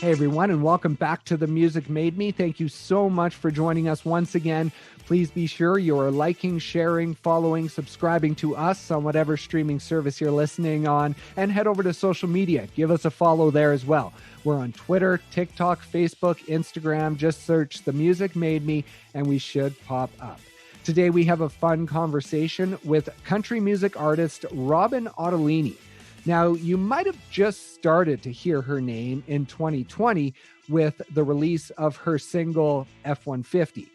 Hey everyone, and welcome back to The Music Made Me. Thank you so much for joining us once again. Please be sure you are liking, sharing, following, subscribing to us on whatever streaming service you're listening on, and head over to social media. Give us a follow there as well. We're on Twitter, TikTok, Facebook, Instagram. Just search The Music Made Me and we should pop up. Today we have a fun conversation with country music artist Robyn Ottolini. Now, you might have just started to hear her name in 2020 with the release of her single F-150,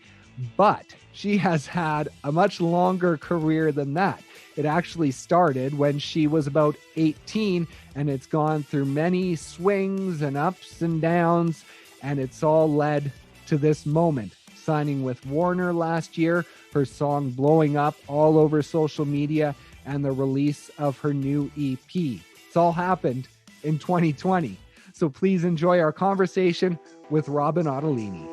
but she has had a much longer career than that. It actually started when she was about 18, and it's gone through many swings and ups and downs, and it's all led to this moment, signing with Warner last year, her song blowing up all over social media, and the release of her new EP. It's all happened in 2020. So please enjoy our conversation with Robyn Ottolini.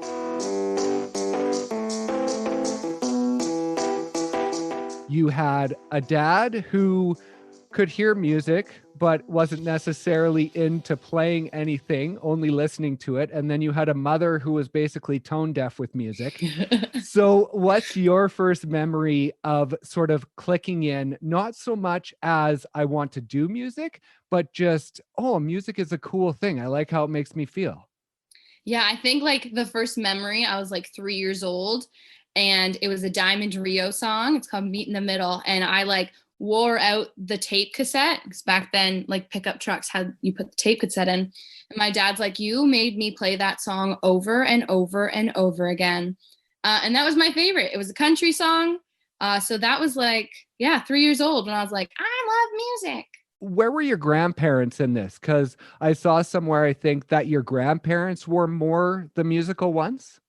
You had a dad who could hear music, but wasn't necessarily into playing anything, only listening to it. And then you had a mother who was basically tone deaf with music. So what's your first memory of sort of clicking in, not so much as I want to do music, but just, oh, music is a cool thing. I like how it makes me feel. Yeah, I think like the first memory, I was like 3 years old and it was a Diamond Rio song. It's called Meet in the Middle. And I like wore out the tape cassette, because back then like pickup trucks had, you put the tape cassette in, and my dad's like, you made me play that song over and over and over again. And that was my favorite. It was a country song. So that was like, 3 years old when I was like, I love music. Where were your grandparents in this? Because I saw somewhere, I think, that your grandparents were more the musical ones.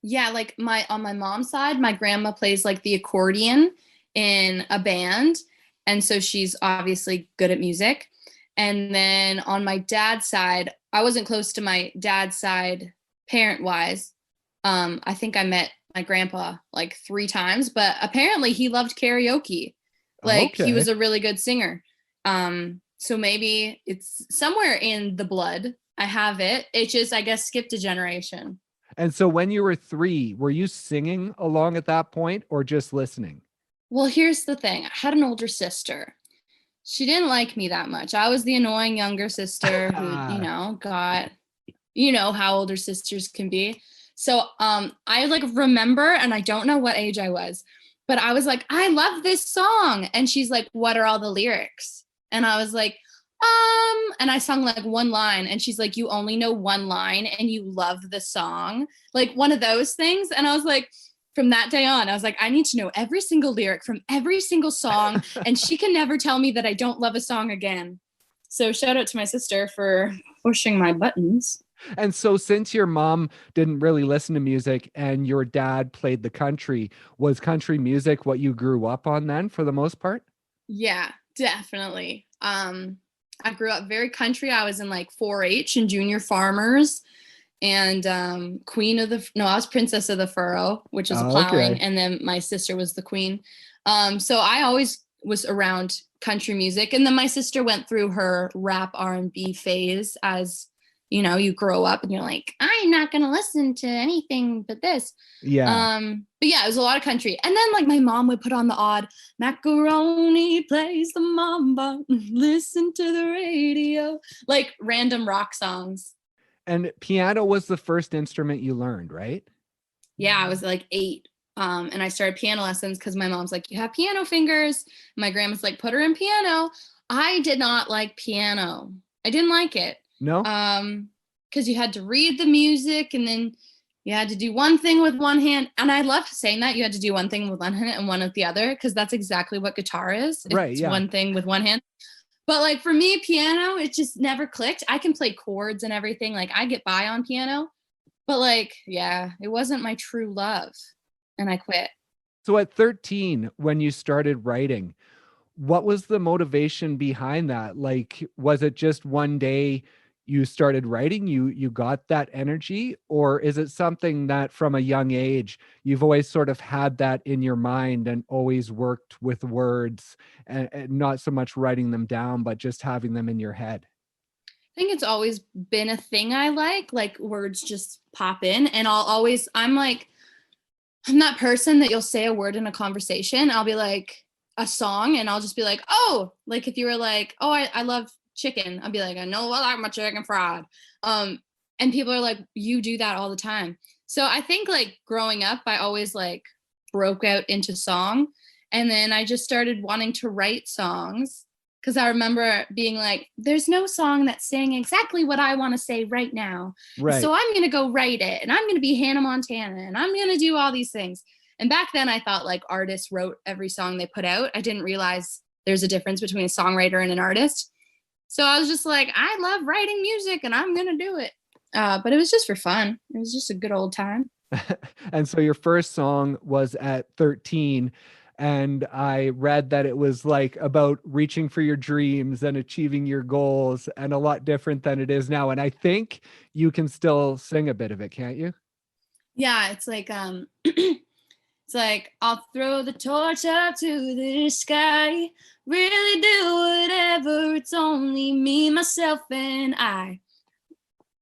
Yeah, like on my mom's side, my grandma plays like the accordion in a band. And so she's obviously good at music. And then on my dad's side, I wasn't close to my dad's side parent-wise. I think I met my grandpa like 3 times, but apparently he loved karaoke. Like he was a really good singer. So maybe it's somewhere in the blood. I have it. It just, I guess, skipped a generation. And so when you were 3, were you singing along at that point or just listening? Well, here's the thing. I had an older sister. She didn't like me that much. I was the annoying younger sister who, got, how older sisters can be. So I like remember, and I don't know what age I was, but I was like, I love this song. And she's like, what are all the lyrics? And I was like, and I sung like one line, and she's like, you only know one line and you love the song. Like one of those things. And I was like, from that day on, I was like, I need to know every single lyric from every single song, and she can never tell me that I don't love a song again. So shout out to my sister for pushing my buttons. And so since your mom didn't really listen to music and your dad played the country, was country music what you grew up on then for the most part? Yeah, definitely. I grew up very country. I was in like 4-H and junior farmers. And I was Princess of the Furrow, which is a plowing. Okay. And then my sister was the queen. So I always was around country music. And then my sister went through her rap R&B phase as, you grow up and you're like, I'm not going to listen to anything but this. Yeah. But yeah, it was a lot of country. And then like my mom would put on the odd macaroni plays the mamba, listen to the radio, like random rock songs. And piano was the first instrument you learned, right? Yeah, I was like 8. And I started piano lessons because my mom's like, you have piano fingers. My grandma's like, put her in piano. I did not like piano. I didn't like it. No? Because you had to read the music and then you had to do one thing with one hand. And I love saying that you had to do one thing with one hand and one with the other, because that's exactly what guitar is. Right, it's yeah. One thing with one hand. But like for me, piano, it just never clicked. I can play chords and everything. Like I get by on piano, but like, yeah, it wasn't my true love. And I quit. So at 13, when you started writing, what was the motivation behind that? Like, was it just one day you started writing, you got that energy, or is it something that from a young age you've always sort of had that in your mind and always worked with words and not so much writing them down but just having them in your head? I think it's always been a thing I like words just pop in, and I'm that person that you'll say a word in a conversation. I'll be like a song and I'll just be like, oh, like if you were like, oh, I love chicken. I'll be like, I know I like my chicken fried. And people are like, you do that all the time. So I think like growing up, I always like broke out into song. And then I just started wanting to write songs because I remember being like, there's no song that's saying exactly what I want to say right now. Right. So I'm going to go write it, and I'm going to be Hannah Montana, and I'm going to do all these things. And back then I thought like artists wrote every song they put out. I didn't realize there's a difference between a songwriter and an artist. So I was just like, I love writing music and I'm going to do it. But it was just for fun. It was just a good old time. And so your first song was at 13. And I read that it was like about reaching for your dreams and achieving your goals, and a lot different than it is now. And I think you can still sing a bit of it, can't you? Yeah, it's like it's like, I'll throw the torch up to the sky, really do whatever, it's only me, myself, and I.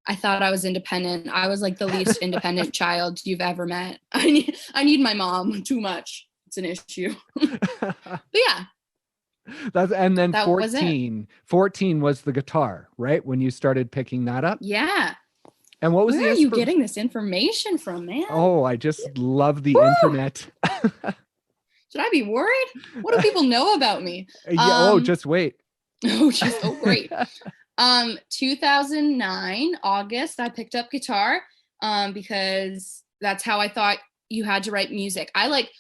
I thought I was independent. I was like the least independent child you've ever met. I need my mom too much. It's an issue. But yeah. And then that 14 was the guitar, right? When you started picking that up? Yeah. And what was Where are you getting this information from, man? Oh, I just love the internet. Should I be worried? What do people know about me? Yeah, just wait. Oh, great. 2009, August, I picked up guitar because that's how I thought you had to write music. I like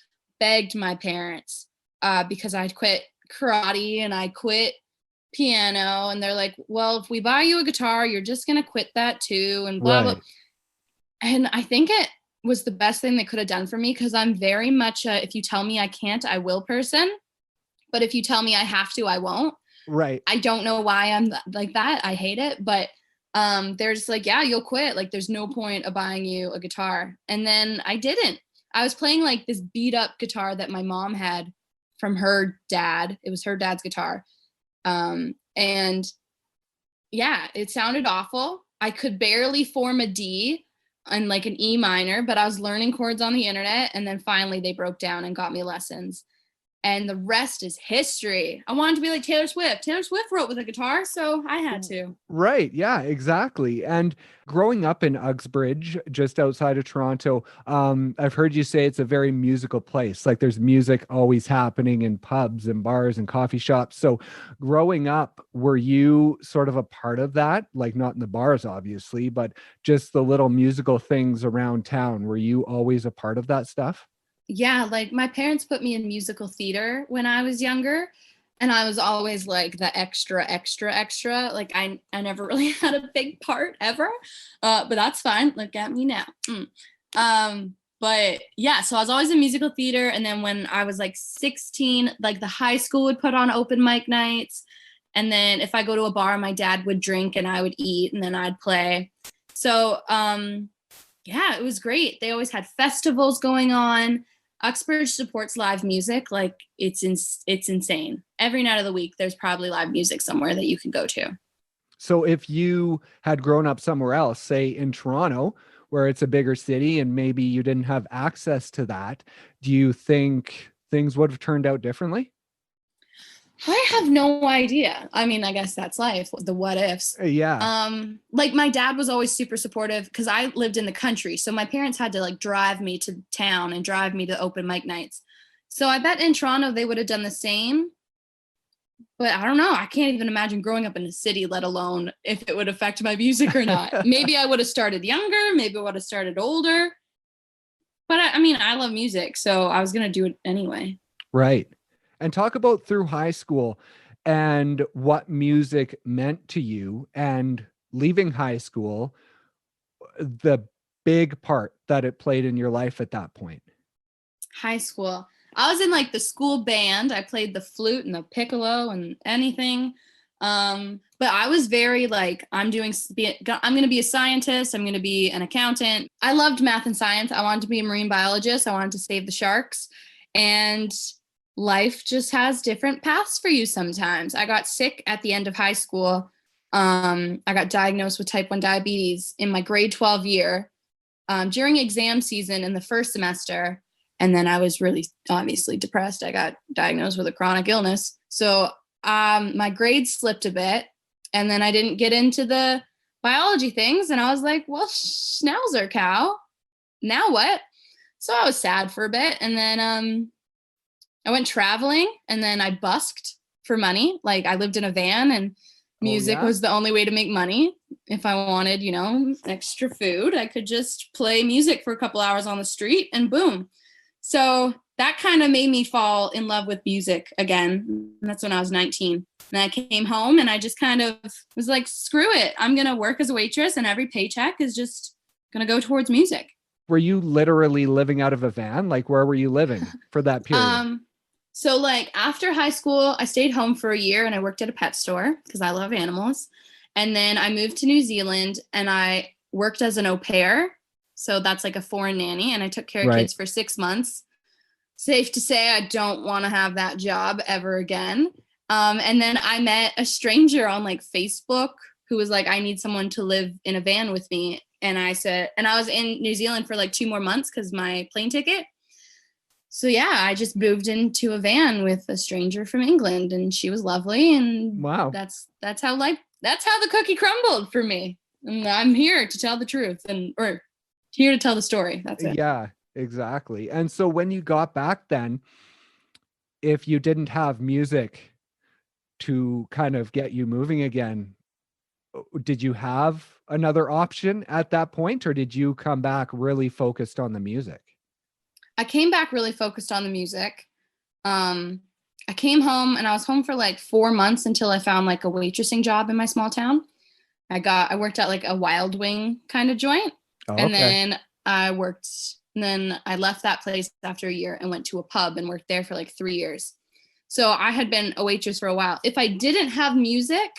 begged my parents because I'd quit karate and I quit piano, and they're like, well, if we buy you a guitar, you're just going to quit that too, and blah, blah. And I think it was the best thing they could have done for me, because I'm very much a, if you tell me I can't, I will person. But if you tell me I have to, I won't. Right. I don't know why I'm like that. I hate it. But they're just like, yeah, you'll quit. Like, there's no point of buying you a guitar. And then I didn't. I was playing like this beat up guitar that my mom had from her dad. It was her dad's guitar. And yeah, it sounded awful. I could barely form a D and like an E minor, but I was learning chords on the internet. And then finally they broke down and got me lessons. And the rest is history. I wanted to be like Taylor Swift. Taylor Swift wrote with a guitar, so I had to. Right. Yeah, exactly. And growing up in Uxbridge, just outside of Toronto, I've heard you say it's a very musical place. Like there's music always happening in pubs and bars and coffee shops. So growing up, were you sort of a part of that? Like not in the bars, obviously, but just the little musical things around town. Were you always a part of that stuff? Yeah, like my parents put me in musical theater when I was younger, and I was always like the extra. Like I never really had a big part ever, but that's fine. Look at me now. But yeah, so I was always in musical theater, and then when I was like 16, like the high school would put on open mic nights, and then if I go to a bar, my dad would drink and I would eat, and then I'd play. So yeah, it was great. They always had festivals going on. Uxbridge supports live music like it's insane. Every night of the week, there's probably live music somewhere that you can go to. So if you had grown up somewhere else, say in Toronto, where it's a bigger city and maybe you didn't have access to that, do you think things would have turned out differently? I have no idea. I mean, I guess that's life, the what ifs. Yeah. Like my dad was always super supportive because I lived in the country. So my parents had to like drive me to town and drive me to open mic nights. So I bet in Toronto they would have done the same. But I don't know. I can't even imagine growing up in a city, let alone if it would affect my music or not. Maybe I would have started younger. Maybe I would have started older. But I mean, I love music, so I was going to do it anyway. Right. And talk about through high school and what music meant to you, and leaving high school, the big part that it played in your life at that point. High school. I was in like the school band. I played the flute and the piccolo and anything. But I was very like, I'm going to be a scientist. I'm going to be an accountant. I loved math and science. I wanted to be a marine biologist. I wanted to save the sharks. And life just has different paths for you sometimes. I got sick at the end of high school I got diagnosed with type 1 diabetes in my grade 12 year during exam season in the first semester. And then I was really obviously depressed. I got diagnosed with a chronic illness. So my grades slipped a bit. And then I didn't get into the biology things. And I was like, well, schnauzer cow. Now what? So I was sad for a bit. And then I went traveling, and then I busked for money. Like, I lived in a van, and music was the only way to make money. If I wanted, extra food, I could just play music for a couple hours on the street, and boom. So that kind of made me fall in love with music again. And that's when I was 19. And I came home, and I just kind of was like, screw it. I'm going to work as a waitress, and every paycheck is just going to go towards music. Were you literally living out of a van? Like, where were you living for that period? So like after high school, I stayed home for a year, and I worked at a pet store because I love animals. And then I moved to New Zealand, and I worked as an au pair. So that's like a foreign nanny. And I took care of kids for 6 months. Safe to say, I don't want to have that job ever again. And then I met a stranger on like Facebook who was like, I need someone to live in a van with me. And I said, and I was in New Zealand for like 2 more months because my plane ticket. So yeah, I just moved into a van with a stranger from England, and she was lovely. And wow, that's how the cookie crumbled for me. And I'm here to tell the truth, or here to tell the story. That's it. Yeah, exactly. And so when you got back then, if you didn't have music to kind of get you moving again, did you have another option at that point, or did you come back really focused on the music? I came back really focused on the music. I came home, and I was home for like 4 months until I found like a waitressing job in my small town. I worked at like a Wild Wing kind of joint. Oh, and then I left that place after a year and went to a pub and worked there for like 3 years. So I had been a waitress for a while. If I didn't have music,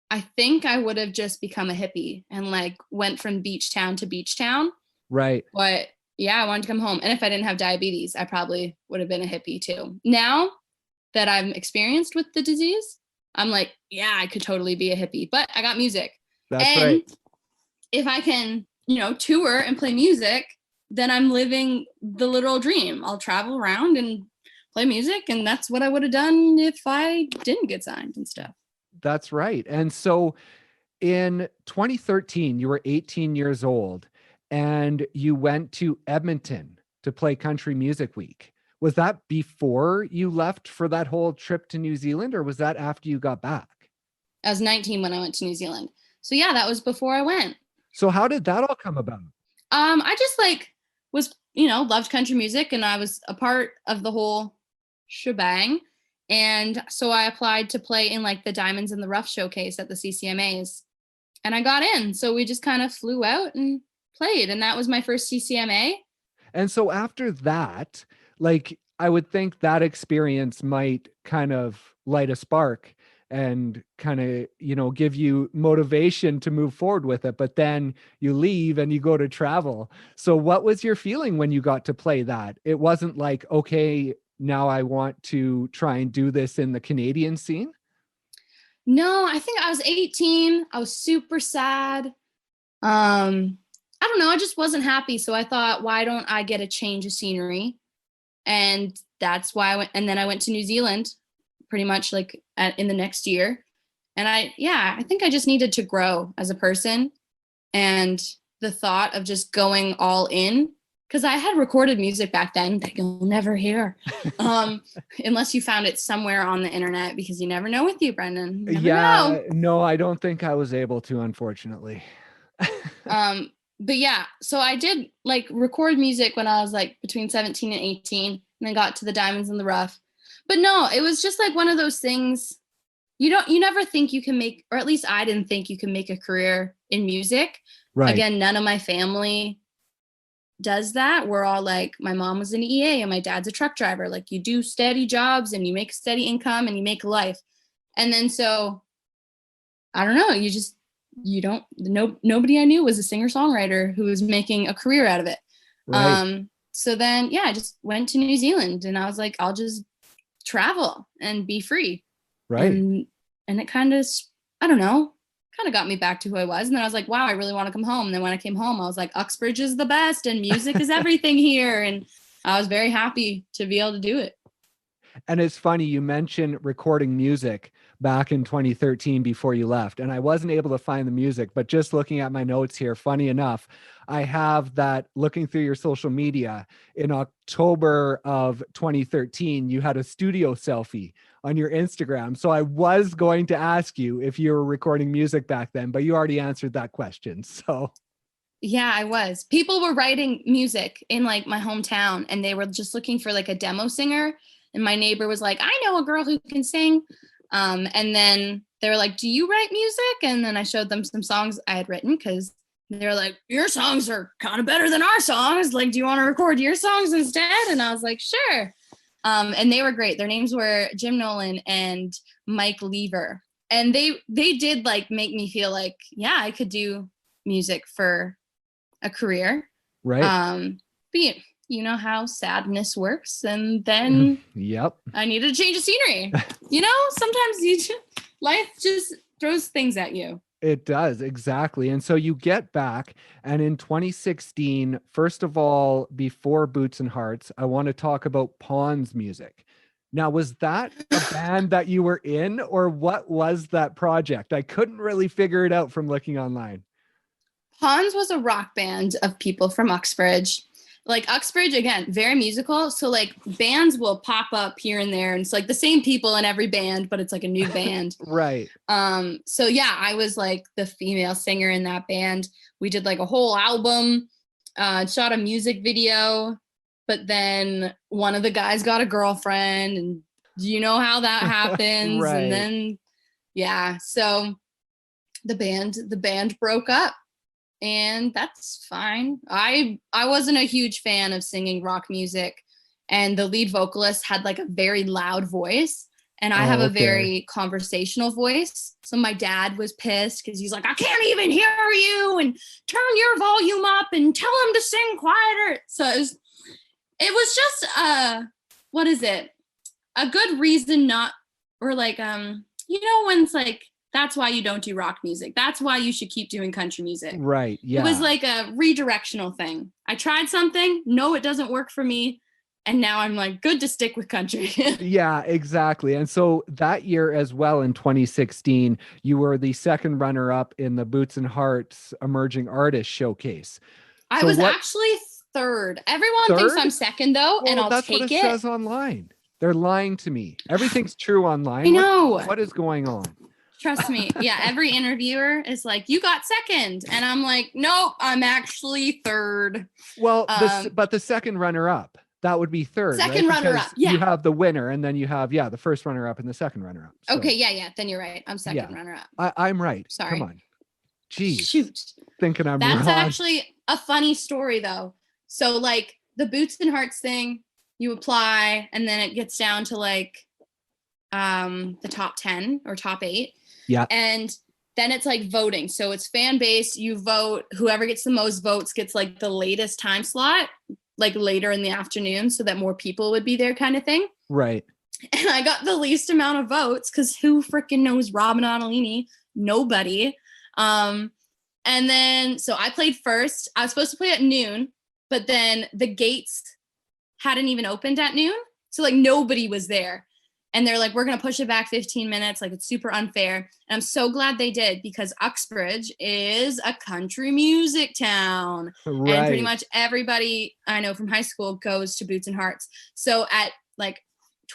I think I would have just become a hippie and like went from beach town to beach town. Right. But yeah, I wanted to come home. And if I didn't have diabetes, I probably would have been a hippie too. Now that I'm experienced with the disease, I'm like, yeah, I could totally be a hippie, but I got music. That's right. If I can, tour and play music, then I'm living the literal dream. I'll travel around and play music. And that's what I would have done if I didn't get signed and stuff. That's right. And so in 2013, you were 18 years old, and you went to Edmonton to play Country Music Week. Was that before you left for that whole trip to New Zealand, or was that after you got back? I was 19 when I went to New Zealand. So yeah, that was before I went. So how did that all come about? I just was, loved country music, and I was a part of the whole shebang. And so I applied to play in like the Diamonds in the Rough showcase at the CCMAs, and I got in. So we just kind of flew out and played, and that was my first CCMA. And so after that, like, I would think that experience might kind of light a spark and kind of, give you motivation to move forward with it. But then you leave and you go to travel. So what was your feeling when you got to play that? It wasn't like, okay, now I want to try and do this in the Canadian scene? No, I think I was 18. I was super sad. I don't know. I just wasn't happy. So I thought, why don't I get a change of scenery? And that's why I went. And then I went to New Zealand pretty much like in the next year. And I think I just needed to grow as a person. And the thought of just going all in, because I had recorded music back then that you'll never hear unless you found it somewhere on the internet, because you never know with you, Brendan. You never know. No, I don't think I was able to, unfortunately. But yeah, so I did like record music when I was like between 17 and 18, and then got to the Diamonds in the Rough. But no, it was just like one of those things you never think you can make, or at least I didn't think you can make a career in music. Right. Again, none of my family does that. We're all like, my mom was an EA and my dad's a truck driver. Like, you do steady jobs and you make steady income and you make a life. And then so I don't know, nobody I knew was a singer-songwriter who was making a career out of it. Right. So then, I just went to New Zealand, and I was like, I'll just travel and be free. Right. And it kind of, I don't know, kind of got me back to who I was. And then I was like, wow, I really want to come home. And then when I came home, I was like, Uxbridge is the best and music is everything here. And I was very happy to be able to do it. And it's funny, you mentioned recording music back in 2013 before you left. And I wasn't able to find the music, but just looking at my notes here, funny enough, I have that looking through your social media in October of 2013, you had a studio selfie on your Instagram. So I was going to ask you if you were recording music back then, but you already answered that question. So yeah, I was. People were writing music in like my hometown and they were just looking for like a demo singer. And my neighbor was like, I know a girl who can sing. And then they were like, do you write music? And then I showed them some songs I had written because they're like, your songs are kind of better than our songs. Like, do you want to record your songs instead? And I was like, sure. And they were great. Their names were Jim Nolan and Mike Lever. And they did like make me feel like, yeah, I could do music for a career. Right. But you know how sadness works. And then yep, I needed to change the scenery. Sometimes life just throws things at you. It does, exactly. And so you get back, and in 2016, first of all, before Boots and Hearts, I want to talk about Pond's music. Now, was that a band that you were in, or what was that project? I couldn't really figure it out from looking online. Pond's was a rock band of people from Uxbridge. Like Uxbridge, again, very musical. So like bands will pop up here and there. And it's like the same people in every band, but it's like a new band. Right. So yeah, I was like the female singer in that band. We did like a whole album, shot a music video, but then one of the guys got a girlfriend and you know how that happens. Right. And then, yeah, so the band broke up. And that's fine. I wasn't a huge fan of singing rock music, and the lead vocalist had like a very loud voice, and I have a very conversational voice. So my dad was pissed because he's like, I can't even hear you, and turn your volume up and tell him to sing quieter. So it was just what is it? A good reason not, or like when it's like, that's why you don't do rock music. That's why you should keep doing country music. Right. Yeah. It was like a redirectional thing. I tried something. No, it doesn't work for me. And now I'm like, good to stick with country. Yeah, exactly. And so that year as well, in 2016, you were the second runner up in the Boots and Hearts Emerging Artist Showcase. I was actually third. Everyone thinks I'm second though, and I'll take it. That's what it says online. They're lying to me. Everything's true online. I know. What is going on? Trust me. Yeah, every interviewer is like, you got second. And I'm like, nope, I'm actually third. Well, but the second runner up, that would be third. Second runner up. Yeah. You have the winner, and then you have, the first runner up and the second runner up. So, okay. Yeah. Then you're right. I'm second runner up. I'm right. Sorry. Come on. Jeez. Shoot. Thinking I'm That's wrong. actually a funny story though. So like the Boots and Hearts thing, you apply and then it gets down to like the top 10 or top 8. Yeah. And then it's like voting. So it's fan base. You vote. Whoever gets the most votes gets like the latest time slot, like later in the afternoon, so that more people would be there kind of thing. Right. And I got the least amount of votes because who freaking knows Robyn Ottolini? Nobody. And then, so I played first. I was supposed to play at noon, but then the gates hadn't even opened at noon. So like nobody was there. And they're like, we're going to push it back 15 minutes. Like, it's super unfair. And I'm so glad they did, because Uxbridge is a country music town. Right. And pretty much everybody I know from high school goes to Boots and Hearts. So at like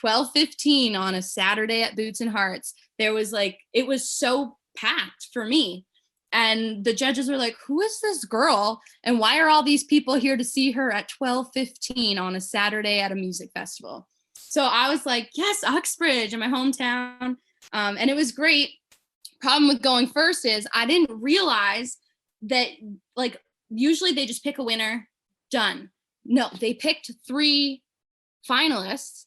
12:15 on a Saturday at Boots and Hearts, there was like, it was so packed for me. And the judges were like, who is this girl? And why are all these people here to see her at 12:15 on a Saturday at a music festival? So I was like, yes, Uxbridge in my hometown. And it was great. Problem with going first is I didn't realize that, like, usually they just pick a winner, done. No, they picked 3 finalists,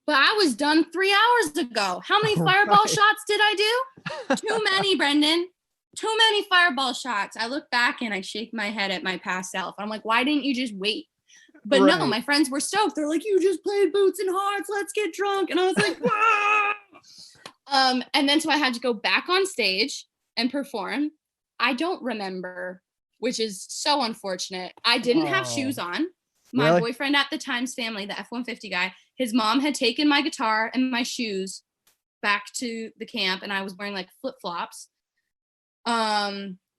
but I was done 3 hours ago. How many fireball shots did I do? Too many, Brendan. Too many fireball shots. I look back and I shake my head at my past self. I'm like, why didn't you just wait? But no, my friends were stoked. They're like, you just played Boots and Hearts. Let's get drunk. And I was like, whoa. And then so I had to go back on stage and perform. I don't remember, which is so unfortunate. I didn't have shoes on. My Really? boyfriend at the time's family, the F-150 guy, his mom had taken my guitar and my shoes back to the camp, and I was wearing like flip-flops.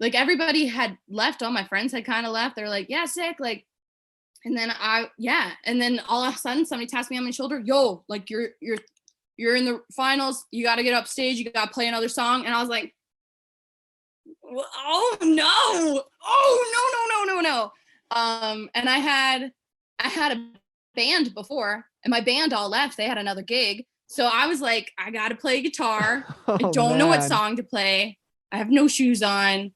Like everybody had left. All my friends had kind of left. They're like, yeah, sick. Like, and then and then all of a sudden somebody taps me on my shoulder. Yo, like you're in the finals. You got to get up stage. You got to play another song. And I was like, oh no. Oh no. And I had a band before, and my band all left. They had another gig. So I was like, I got to play guitar. I don't know what song to play. I have no shoes on.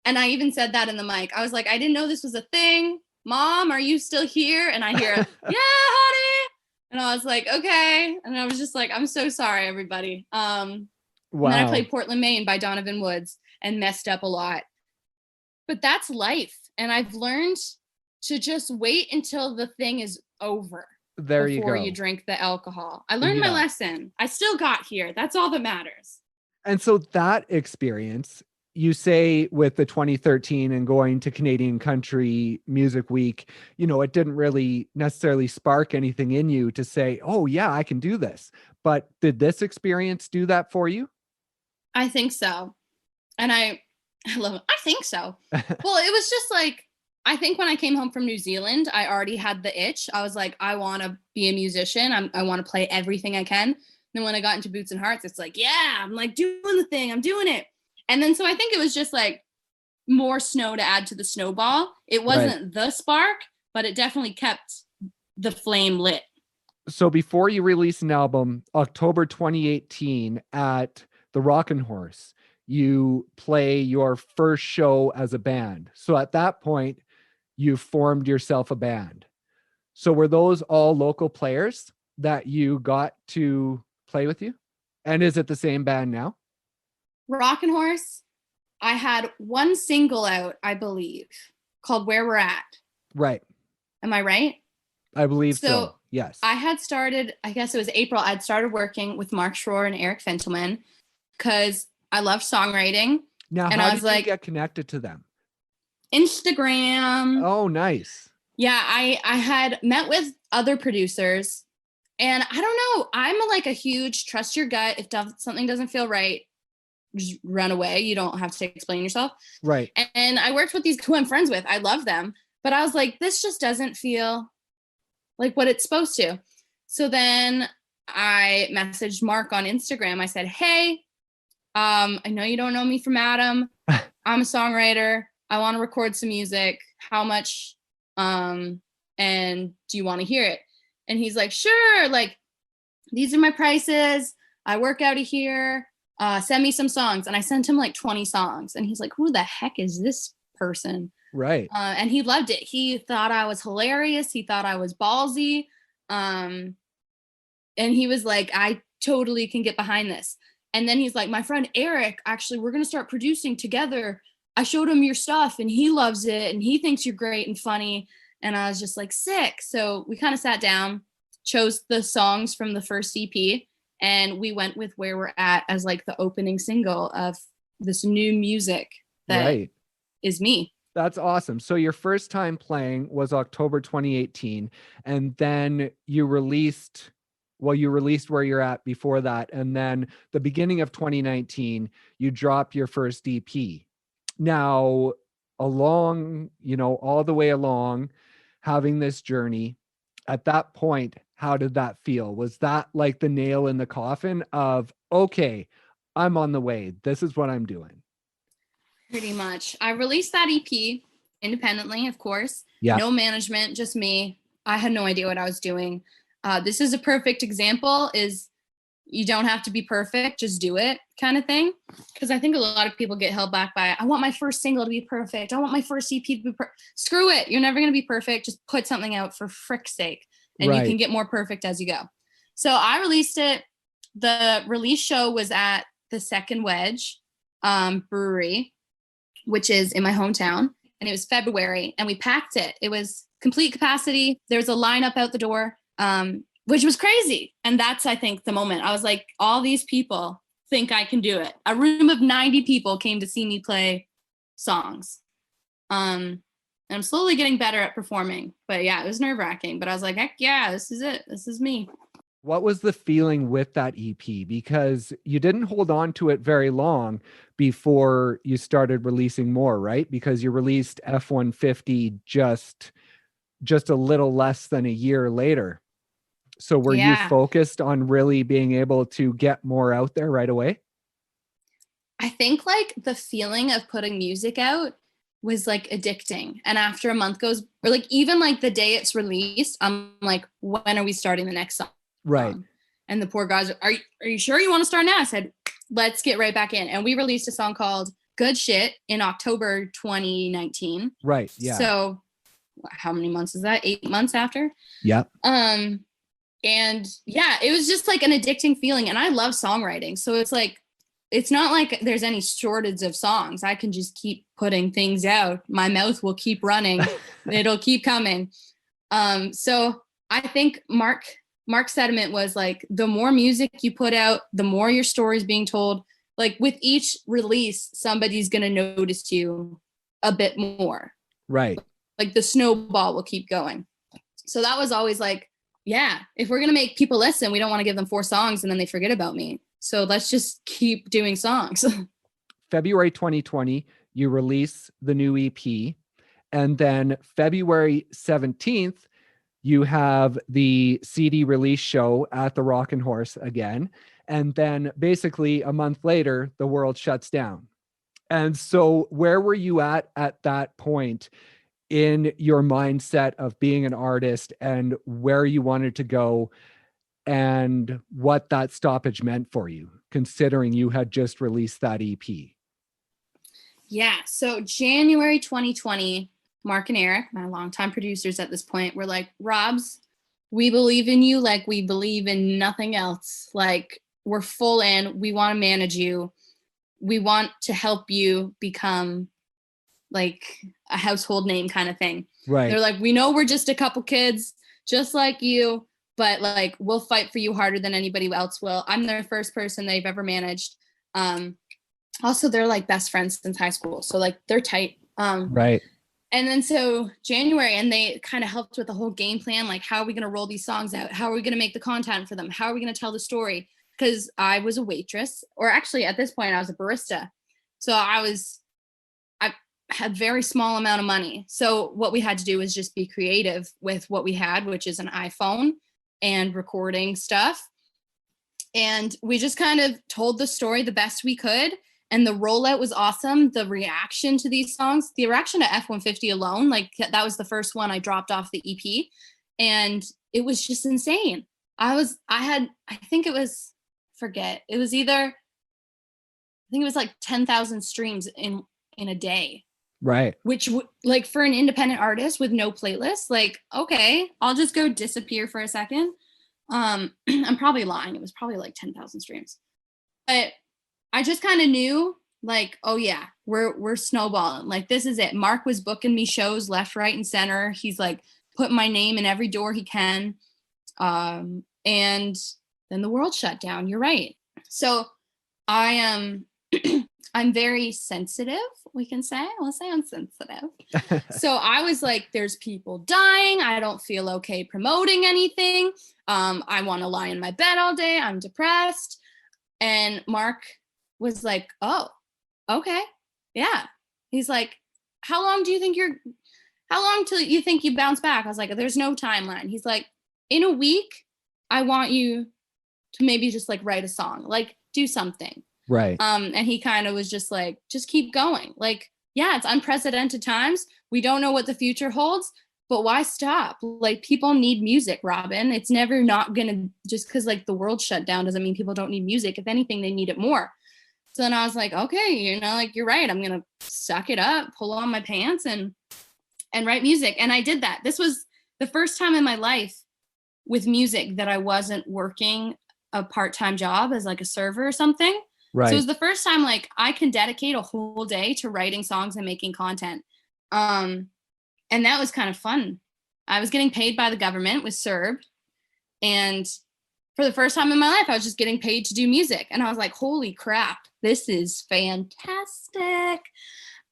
And I even said that in the mic. I was like, I didn't know this was a thing. Mom, are you still here? And I hear, yeah, honey. And I was like, okay. And I was just like, I'm so sorry, everybody. Wow. And then I played Portland, Maine by Donovan Woods and messed up a lot. But that's life. And I've learned to just wait until the thing is over. There you go. Before you drink the alcohol. I learned my lesson. I still got here. That's all that matters. And so that experience, you say with the 2013 and going to Canadian Country Music Week, you know, it didn't really necessarily spark anything in you to say, oh yeah, I can do this. But did this experience do that for you? I think so. And I love it. I think so. Well, it was just like, I think when I came home from New Zealand, I already had the itch. I was like, I want to be a musician. I want to play everything I can. And then when I got into Boots and Hearts, it's like, yeah, I'm like doing the thing. I'm doing it. And then so I think it was just like more snow to add to the snowball. It wasn't the spark, but it definitely kept the flame lit. So before you release an album, October 2018 at the Rockin' Horse, you play your first show as a band. So at that point, you formed yourself a band. So were those all local players that you got to play with you? And is it the same band now? Rockin' Horse, I had one single out, I believe, called Where We're At. Right. Am I right? I believe so. Yes. I had started, I guess it was April, I'd started working with Mark Schroer and Eric Fentelman because I love songwriting. Now, and how I was did like, you get connected to them? Instagram. Oh, nice. Yeah, I had met with other producers, and I don't know, I'm like a huge trust your gut. If something doesn't feel right, just run away. You don't have to explain yourself. Right. And I worked with these who I'm friends with. I love them, but I was like, this just doesn't feel like what it's supposed to. So then I messaged Mark on Instagram. I said, hey, I know you don't know me from Adam. I'm a songwriter. I want to record some music. How much? And do you want to hear it? And he's like, sure. Like, these are my prices. I work out of here. Send me some songs. And I sent him like 20 songs. And he's like, who the heck is this person? Right. And he loved it. He thought I was hilarious. He thought I was ballsy. And he was like, I totally can get behind this. And then he's like, my friend Eric, actually, we're going to start producing together. I showed him your stuff and he loves it. And he thinks you're great and funny. And I was just like, sick. So we kind of sat down, chose the songs from the first EP, and we went with Where We're At as like the opening single of this new music that is me. That's awesome. So your first time playing was October 2018, and then you released Where You're At before that. And then the beginning of 2019, you dropped your first EP. Now, along, all the way along, having this journey, at that point, how did that feel? Was that like the nail in the coffin of, okay, I'm on the way. This is what I'm doing? Pretty much. I released that EP independently, of course. Yeah. No management, just me. I had no idea what I was doing. This is a perfect example, is you don't have to be perfect, just do it kind of thing. Because I think a lot of people get held back by, I want my first single to be perfect. I want my first EP to be perfect. Screw it. You're never going to be perfect. Just put something out for frick's sake. And you can get more perfect as you go. So I released it. The release show was at the Second Wedge Brewery, which is in my hometown. And it was February, and we packed it. It was complete capacity. There was a lineup out the door, which was crazy. And that's, I think, the moment. I was like, all these people think I can do it. A room of 90 people came to see me play songs. And I'm slowly getting better at performing. But yeah, it was nerve-wracking. But I was like, heck yeah, this is it. This is me. What was the feeling with that EP? Because you didn't hold on to it very long before you started releasing more, right? Because you released F-150 just a little less than a year later. So were you focused on really being able to get more out there right away? I think like the feeling of putting music out was like addicting. And after a month goes, or like even like the day it's released, I'm like, when are we starting the next song? Right. And the poor guys, are you sure you want to start now? I said, let's get right back in. And we released a song called Good Shit in October 2019. Right. Yeah. So how many months is that? 8 months after? Yeah. And yeah, it was just like an addicting feeling. And I love songwriting. So it's like, it's not like there's any shortage of songs. I can just keep putting things out. My mouth will keep running. It'll keep coming. So I think Mark's sentiment was like, the more music you put out, the more your story is being told. Like with each release, somebody's going to notice you a bit more. Right. Like the snowball will keep going. So that was always like, yeah, if we're going to make people listen, we don't want to give them 4 songs and then they forget about me. So let's just keep doing songs. February 2020, you release the new EP. And then February 17th, you have the CD release show at the Rockin' Horse again. And then basically a month later, the world shuts down. And so where were you at that point in your mindset of being an artist and where you wanted to go and what that stoppage meant for you, considering you had just released that EP? Yeah. So January 2020, Mark and Eric, my longtime producers at this point, were like, Robs, we believe in you like we believe in nothing else. Like, we're full in. We want to manage you. We want to help you become like a household name kind of thing. Right. They're like, we know we're just a couple kids just like you, but like, we'll fight for you harder than anybody else will. I'm their first person they've ever managed. Also, they're like best friends since high school. So like they're tight. Right. And then so January, and they kind of helped with the whole game plan. Like, how are we going to roll these songs out? How are we going to make the content for them? How are we going to tell the story? Because I was a waitress, or actually at this point I was a barista. So I had very small amount of money. So what we had to do was just be creative with what we had, which is an iPhone and recording stuff. And we just kind of told the story the best we could. And the rollout was awesome. The reaction to these songs, the reaction to F-150 alone, like that was the first one I dropped off the EP. And it was just insane. I think it was like 10,000 streams in a day. Right. Which like for an independent artist with no playlist, like, okay, I'll just go disappear for a second. I'm probably lying. It was probably like 10,000 streams. But I just kind of knew like, oh yeah, we're snowballing. Like, this is it. Mark was booking me shows left, right, and center. He's like putting my name in every door he can. And then the world shut down. You're right. So I am, I'm very sensitive, we can say. I'll say I'm sensitive. So I was like, there's people dying. I don't feel okay promoting anything. I want to lie in my bed all day. I'm depressed. And Mark was like, oh, okay. Yeah. He's like, how long till you think you bounce back? I was like, there's no timeline. He's like, in a week, I want you to maybe just like write a song, like do something. Right. And he kind of was just like, just keep going. Like, yeah, it's unprecedented times. We don't know what the future holds, but why stop? Like, people need music, Robyn. It's never not gonna, just because like the world shut down doesn't mean people don't need music. If anything, they need it more. So then I was like, okay, like, you're right. I'm gonna suck it up, pull on my pants and write music. And I did that. This was the first time in my life with music that I wasn't working a part-time job as like a server or something. Right. So it was the first time like I can dedicate a whole day to writing songs and making content. And that was kind of fun. I was getting paid by the government with CERB, and for the first time in my life, I was just getting paid to do music. And I was like, holy crap, this is fantastic.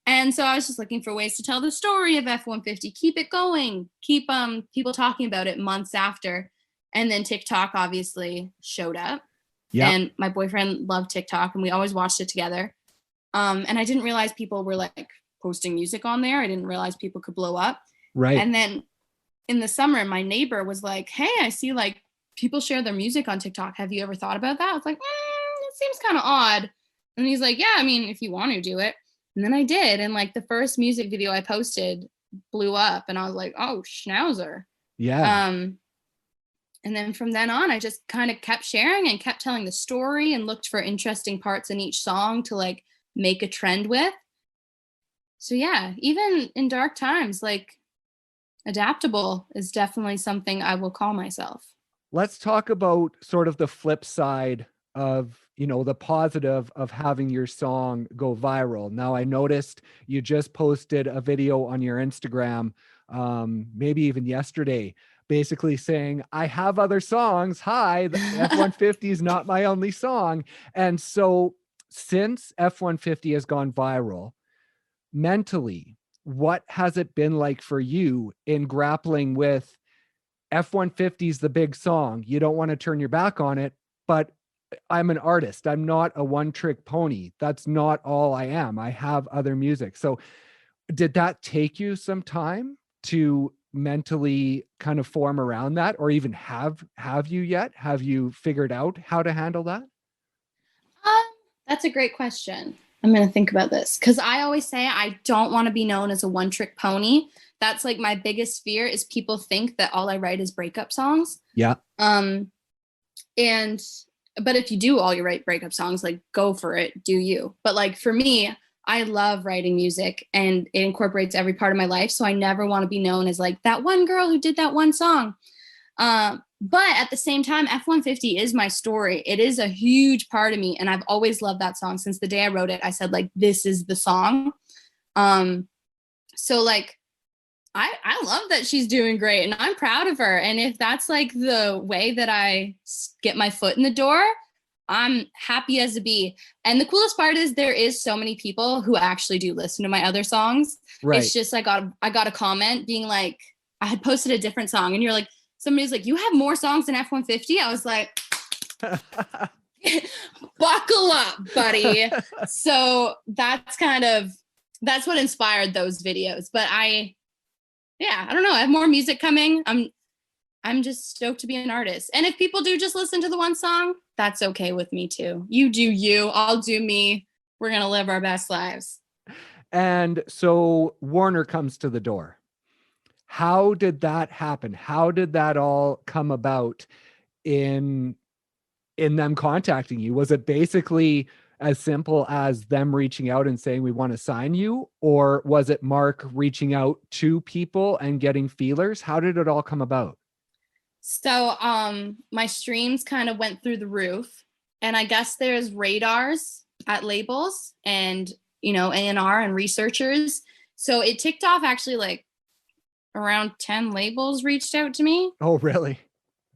And so I was just looking for ways to tell the story of F-150, keep it going, keep people talking about it months after. And then TikTok obviously showed up. Yeah. And my boyfriend loved TikTok and we always watched it together. And I didn't realize people were like posting music on there. I didn't realize people could blow up. Right. And then in the summer, my neighbor was like, hey, I see like people share their music on TikTok. Have you ever thought about that? I was like, it seems kind of odd. And he's like, yeah, I mean, if you want to do it. And then I did. And like the first music video I posted blew up and I was like, oh, schnauzer. Yeah. And then from then on, I just kind of kept sharing and kept telling the story and looked for interesting parts in each song to like make a trend with. So yeah, even in dark times, like adaptable is definitely something I will call myself. Let's talk about sort of the flip side of, you know, the positive of having your song go viral. Now, I noticed you just posted a video on your Instagram, maybe even yesterday, basically saying, I have other songs. Hi, the F-150 is not my only song. And so since F-150 has gone viral, mentally, what has it been like for you in grappling with F-150 is the big song. You don't want to turn your back on it, but I'm an artist. I'm not a one-trick pony. That's not all I am. I have other music. So did that take you some time to mentally kind of form around that, or even have you yet? Have you figured out how to handle that? That's a great question. I'm going to think about this because I always say I don't want to be known as a one-trick pony. That's like my biggest fear is people think that all I write is breakup songs. Yeah. But if you do all your write breakup songs, like go for it, do you. But like for me, I love writing music and it incorporates every part of my life. So I never want to be known as like that one girl who did that one song. But at the same time, F-150 is my story. It is a huge part of me. And I've always loved that song since the day I wrote it. I said like, this is the song. So like, I love that she's doing great and I'm proud of her. And if that's like the way that I get my foot in the door, I'm happy as a bee. And the coolest part is there is so many people who actually do listen to my other songs. Right. It's just I got a comment being like, I had posted a different song and you're like, somebody's like, you have more songs than F-150? I was like, buckle up, buddy. So that's what inspired those videos. But I don't know. I have more music coming. I'm just stoked to be an artist. And if people do just listen to the one song, that's okay with me too. You do you, I'll do me. We're going to live our best lives. And so Warner comes to the door. How did that happen? How did that all come about in them contacting you? Was it basically as simple as them reaching out and saying, we want to sign you? Or was it Mark reaching out to people and getting feelers? How did it all come about? So my streams kind of went through the roof. And I guess there's radars at labels and, you know, A&R and researchers. So it ticked off actually like around 10 labels reached out to me. Oh, really?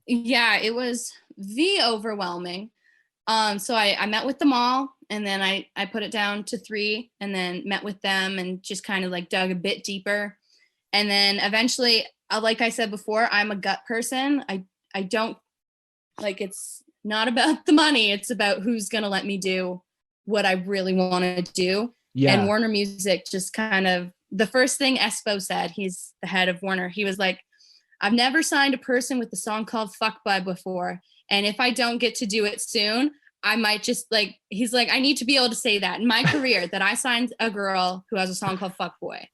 Yeah, it was overwhelming. So I met with them all and then I put it down to 3 and then met with them and just kind of like dug a bit deeper. And then eventually, like I said before, I'm a gut person. I don't like, it's not about the money. It's about who's going to let me do what I really want to do. Yeah. And Warner Music just kind of, the first thing Espo said, he's the head of Warner. He was like, I've never signed a person with a song called Fuck Bud before. And if I don't get to do it soon, I might just like, he's like, I need to be able to say that in my career that I signed a girl who has a song called Fuck Boy.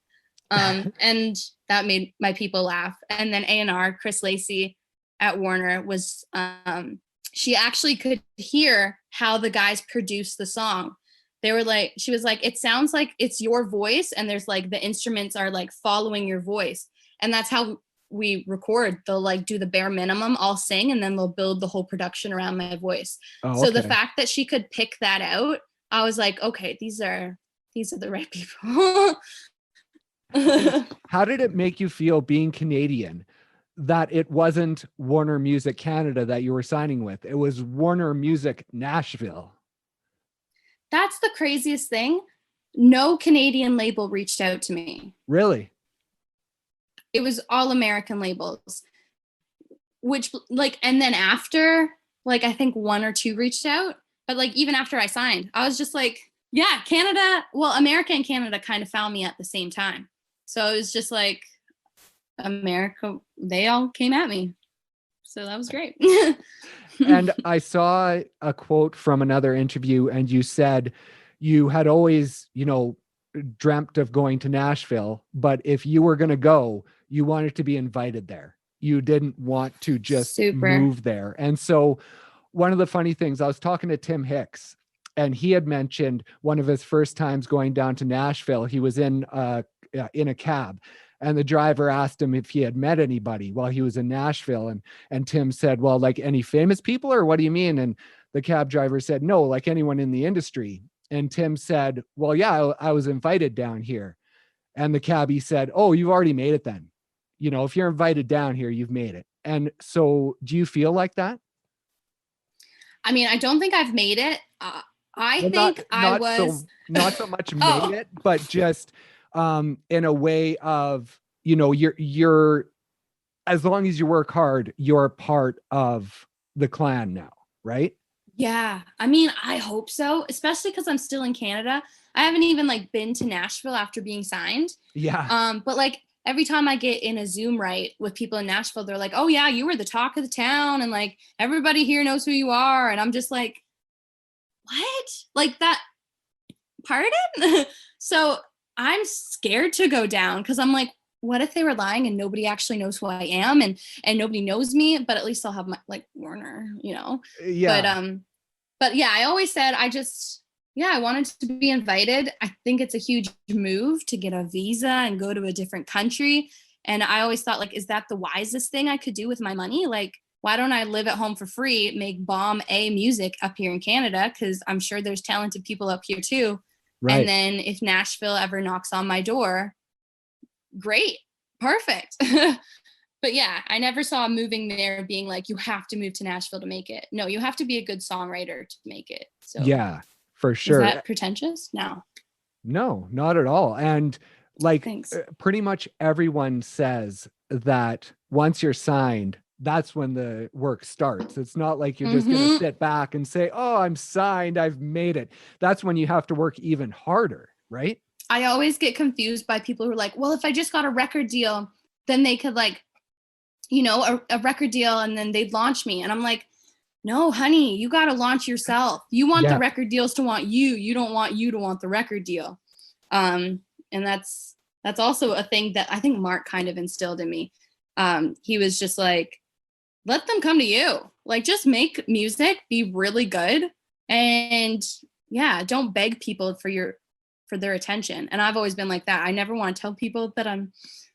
And that made my people laugh. And then A&R, Chris Lacey at Warner was, she actually could hear how the guys produced the song. They were like, she was like, it sounds like it's your voice. And there's like, the instruments are like following your voice. And that's how we record. They'll like do the bare minimum, I'll sing, and then they'll build the whole production around my voice. Oh, so okay. The fact that she could pick that out, I was like, okay, these are the right people. How did it make you feel being Canadian? that it wasn't Warner Music Canada that you were signing with. It was Warner Music Nashville. That's the craziest thing. No Canadian label reached out to me. Really? It was all American labels, which like, and then after, like, I think one or two reached out, but like, even after I signed, I was just like, yeah, Canada, well, America and Canada kind of found me at the same time. So it was just like, America, they all came at me. So that was great. And I saw a quote from another interview, and you said you had always, dreamt of going to Nashville, but if you were going to go, you wanted to be invited there. You didn't want to just move there. And so one of the funny things, I was talking to Tim Hicks, and he had mentioned one of his first times going down to Nashville. He was in a cab, and the driver asked him if he had met anybody while he was in Nashville. And Tim said, well, like any famous people, or what do you mean? And the cab driver said, no, like anyone in the industry. And Tim said, well, yeah, I was invited down here. And the cabbie said, oh, you've already made it then. If you're invited down here, you've made it. And so do you feel like that? I mean, I don't think I've made it. I think I was not so much made it, but just in a way of, you're as long as you work hard, you're part of the clan now, right? Yeah. I mean, I hope so, especially because I'm still in Canada. I haven't even like been to Nashville after being signed. Yeah. But like every time I get in a Zoom with people in Nashville, they're like, oh yeah, you were the talk of the town, and like everybody here knows who you are. And I'm just like, what? Like that, pardon? So I'm scared to go down because I'm like, what if they were lying and nobody actually knows who I am, and nobody knows me, but at least I'll have my like Warner, Yeah. But yeah, I always said I wanted to be invited. I think it's a huge move to get a visa and go to a different country. And I always thought, like, is that the wisest thing I could do with my money? Like, why don't I live at home for free, make bomb A music up here in Canada? Because I'm sure there's talented people up here too. Right. And then if Nashville ever knocks on my door, great, perfect. But yeah, I never saw moving there being like, you have to move to Nashville to make it. No, you have to be a good songwriter to make it. So yeah, for sure. Is that pretentious? No, not at all. And like pretty much everyone says that once you're signed, that's when the work starts. It's not like you're just going to sit back and say, oh, I'm signed, I've made it. That's when you have to work even harder, right? I always get confused by people who are like, well, if I just got a record deal, then they could like, a record deal, and then they'd launch me. And I'm like, no, honey, you got to launch yourself. You want the record deals to want you. You don't want you to want the record deal. And that's also a thing that I think Mark kind of instilled in me. He was just like, let them come to you. Like, just make music, be really good. And yeah, don't beg people for their attention. And I've always been like that. I never want to tell people that I'm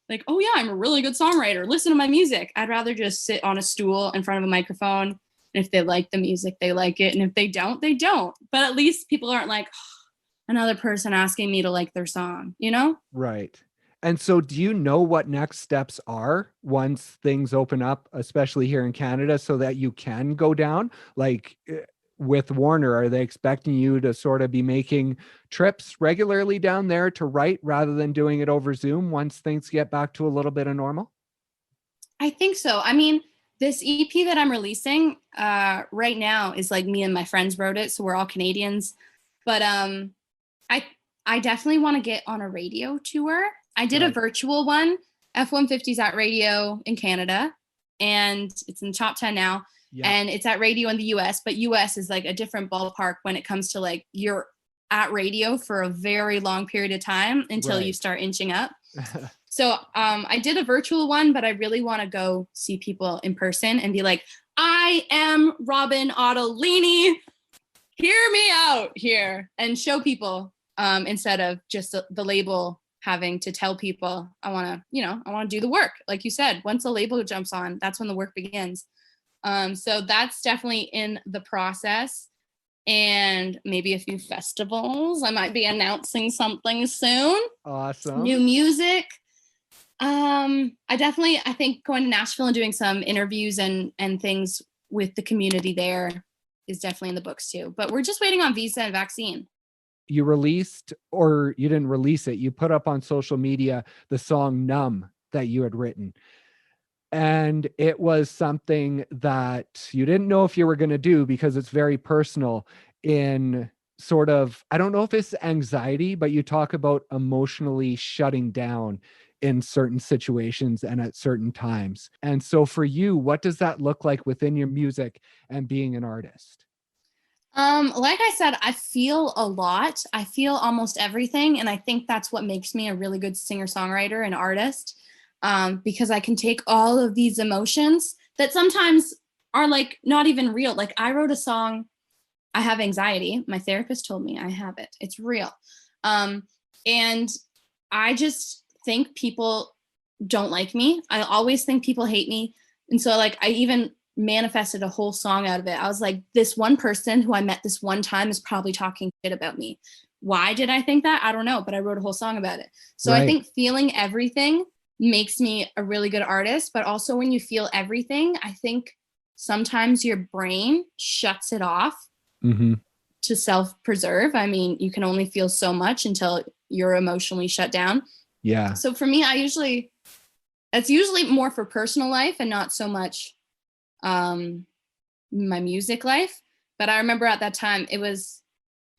like, oh yeah, I'm a really good songwriter, listen to my music. I'd rather just sit on a stool in front of a microphone. And if they like the music, they like it. And if they don't, they don't. But at least people aren't like, oh, another person asking me to like their song, Right. And so do you know what next steps are once things open up, especially here in Canada, so that you can go down? Like with Warner, are they expecting you to sort of be making trips regularly down there to write rather than doing it over Zoom once things get back to a little bit of normal? I think so. I mean, this EP that I'm releasing right now is like me and my friends wrote it. So we're all Canadians. But I definitely want to get on a radio tour. I did a virtual one, F-150s at radio in Canada, and it's in the top 10 now. Yeah. And it's at radio in the US, but US is like a different ballpark when it comes to like you're at radio for a very long period of time until you start inching up. So I did a virtual one, but I really want to go see people in person and be like, I am Robyn Ottolini. Hear me out here, and show people instead of just the label having to tell people I want to do the work. Like you said, once the label jumps on, that's when the work begins. So that's definitely in the process, and maybe a few festivals. I might be announcing something soon. Awesome. New music. I think going to Nashville and doing some interviews and things with the community there is definitely in the books too. But we're just waiting on visa and vaccine. You released, or you didn't release it, you put up on social media the song Numb that you had written. And it was something that you didn't know if you were going to do because it's very personal in sort of, I don't know if it's anxiety, but you talk about emotionally shutting down in certain situations and at certain times. And so for you, what does that look like within your music and being an artist? Like I said, I feel a lot. I feel almost everything. And I think that's what makes me a really good singer-songwriter and artist. Because I can take all of these emotions that sometimes are like not even real. Like I wrote a song, I have anxiety. My therapist told me I have it. It's real. And I just think people don't like me. I always think people hate me. And so like I even manifested a whole song out of it. I was like, this one person who I met this one time is probably talking shit about me. Why did I think that? I don't know, but I wrote a whole song about it. So Right. I think feeling everything makes me a really good artist. But also when you feel everything, I think sometimes your brain shuts it off Mm-hmm. to self-preserve. I mean, you can only feel so much until you're emotionally shut down. Yeah. So for me, it's usually more for personal life and not so much my music life. But I remember at that time, it was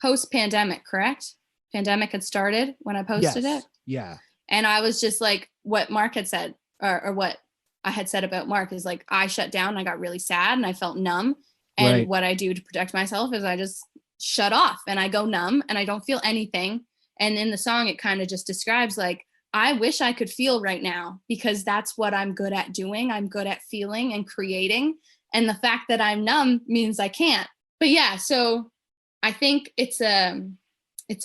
post-pandemic, correct? Pandemic had started when I posted Yes. it. Yeah. And I was just like, what Mark had said, or what I had said about Mark is like, I shut down and I got really sad and I felt numb. And Right. what I do to protect myself is I just shut off and I go numb and I don't feel anything. And in the song, it kind of just describes like, I wish I could feel right now because that's what I'm good at doing. I'm good at feeling and creating. And the fact that I'm numb means I can't. But yeah, so I think it's a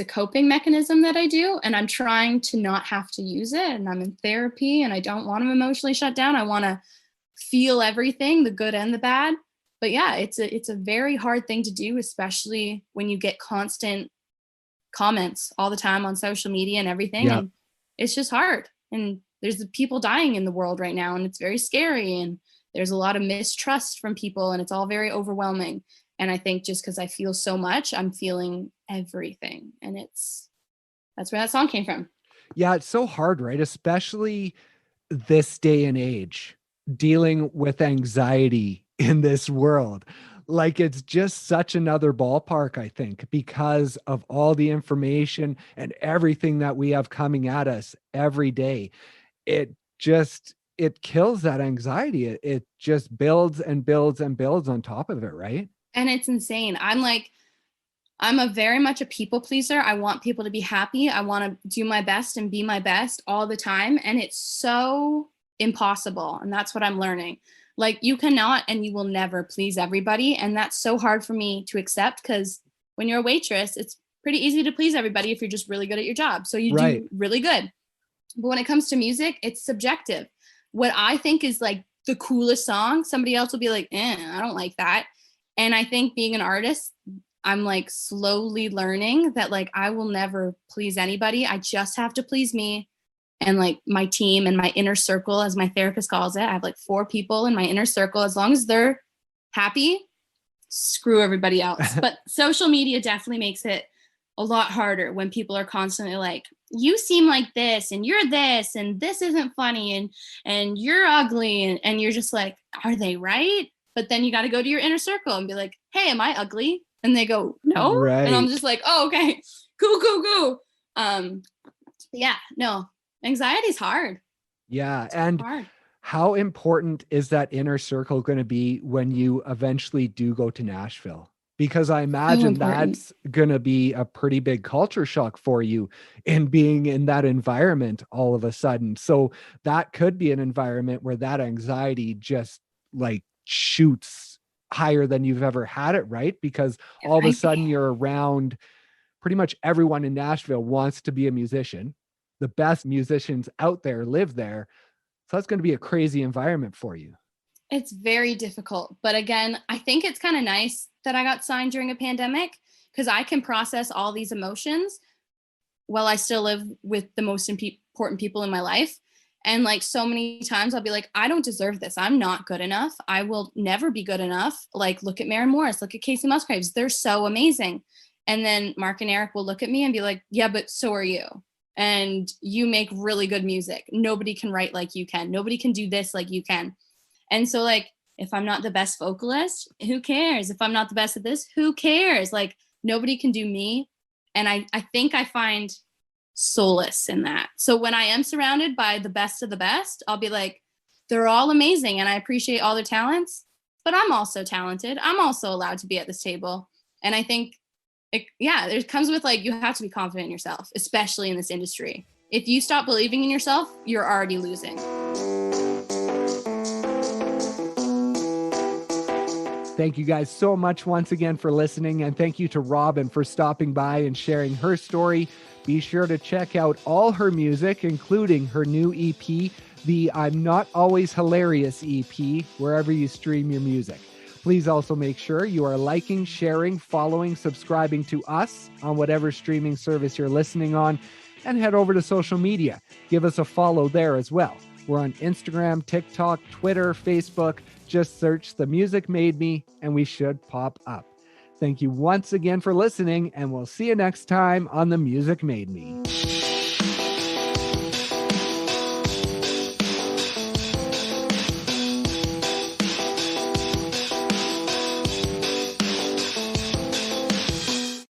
coping mechanism that I do, and I'm trying to not have to use it. And I'm in therapy and I don't want to emotionally shut down. I want to feel everything, the good and the bad. But yeah, it's a very hard thing to do, especially when you get constant comments all the time on social media and everything. Yeah. And it's just hard. And there's people dying in the world right now, and it's very scary. And there's a lot of mistrust from people, and it's all very overwhelming. And I think just because I feel so much, I'm feeling everything. And that's where that song came from. Yeah. It's so hard, right? Especially this day and age, dealing with anxiety in this world. Like it's just such another ballpark, I think, because of all the information and everything that we have coming at us every day. It kills that anxiety. It just builds and builds and builds on top of it, right? And it's insane. I'm a very much a people pleaser. I want people to be happy. I want to do my best and be my best all the time. And it's so impossible. And that's what I'm learning. Like you cannot and you will never please everybody. And that's so hard for me to accept because when you're a waitress, it's pretty easy to please everybody if you're just really good at your job. So you Right. do really good. But when it comes to music, it's subjective. What I think is like the coolest song, somebody else will be like, I don't like that. And I think being an artist, I'm like slowly learning that like I will never please anybody. I just have to please me and like my team and my inner circle, as my therapist calls it. I have like 4 people in my inner circle. As long as they're happy, screw everybody else. But social media definitely makes it a lot harder when people are constantly like, you seem like this and you're this and this isn't funny and you're ugly and you're just like, are they right? But then you got to go to your inner circle and be like, hey, am I ugly? And they go, no. And I'm Right. just like, oh, okay, cool. Yeah, no, anxiety's hard. Yeah. It's And hard. how important is that inner circle going to be when you eventually do go to Nashville? Because I So imagine important. that's going to be a pretty big culture shock for you in being in that environment all of a sudden. So that could be an environment where that anxiety just like shoots higher than you've ever had it, right? Because all of a I sudden you're around pretty much everyone in Nashville wants to be a musician. The best musicians out there live there. So that's going to be a crazy environment for you. It's very difficult. But again, I think it's kind of nice that I got signed during a pandemic because I can process all these emotions while I still live with the most important people in my life. And like so many times I'll be like, I don't deserve this. I'm not good enough. I will never be good enough. Like, look at Maren Morris, look at Casey Musgraves. They're so amazing. And then Mark and Eric will look at me and be like, yeah, but so are you. And you make really good music. Nobody can write like you can. Nobody can do this like you can. And so like, if I'm not the best vocalist, who cares? If I'm not the best at this, who cares? Like, nobody can do me. And I think I find solace in that. So when I am surrounded by the best of the best, I'll be like, they're all amazing and I appreciate all their talents, but I'm also talented. I'm also allowed to be at this table. And I think, it comes with like, you have to be confident in yourself, especially in this industry. If you stop believing in yourself, you're already losing. Thank you guys so much once again for listening. And thank you to Robyn for stopping by and sharing her story. Be sure to check out all her music, including her new EP, the I'm Not Always Hilarious EP, wherever you stream your music. Please also make sure you are liking, sharing, following, subscribing to us on whatever streaming service you're listening on, and head over to social media. Give us a follow there as well. We're on Instagram, TikTok, Twitter, Facebook. Just search The Music Made Me and we should pop up. Thank you once again for listening, and we'll see you next time on The Music Made Me.